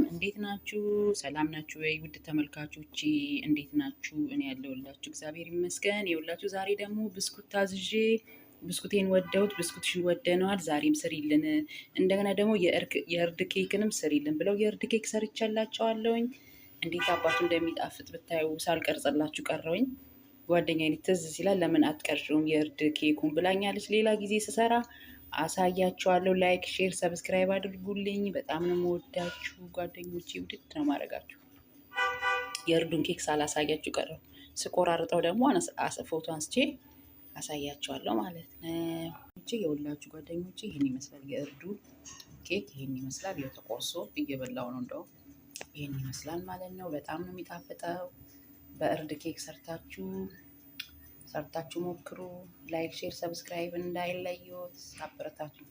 እንዴት ናችሁ? ሰላም ናችሁ ወይ? ውድ ተመልካቾቼ እንዴት ናችሁ? እኔ ያለሁላችሁ እግዚአብሔር ይመስገን። የሁላችሁ ዛሬ ደግሞ ብስኩት ታዝዤ ብስኩቴን ወደውት ብስኩትሽን ወደነዋል፣ ዛሬም ስሪልን፣ እንደገና ደግሞ የእርድ ኬክንም ስሪልን ብለው የእርድ ኬክ ሰርቻላቸዋለሁኝ። እንዴት አባቱ እንደሚጣፍጥ ብታዩ ሳልቀርጽላችሁ ቀረውኝ። ጓደኛዬ ትዝ ሲላል ለምን አትቀርጭውም የእርድ ኬኩን ብላኛለች። ሌላ ጊዜ ስሰራ አሳያችኋለሁ። ላይክ፣ ሼር፣ ሰብስክራይብ አድርጉልኝ። በጣም ነው የምወዳችሁ ጓደኞቼ፣ ውድድ ነው ማድረጋችሁ። የእርዱን ኬክ ሳላሳያችሁ ቀረው። ስቆራርጠው ደግሞ ፎቶ አንስቼ አሳያችኋለሁ ማለት ነው። የሁላችሁ ጓደኞቼ ይህን ይመስላል የእርዱ ኬክ፣ ይህን ይመስላል። የተቆርሶ እየበላው ነው እንደው ይህን ይመስላል ማለት ነው። በጣም ነው የሚጣፍጠው። በእርድ ኬክ ሰርታችሁ ሞክሩ። ላይክ፣ ሼር፣ ሰብስክራይብ እንዳይለዩት። አበረታችሁ።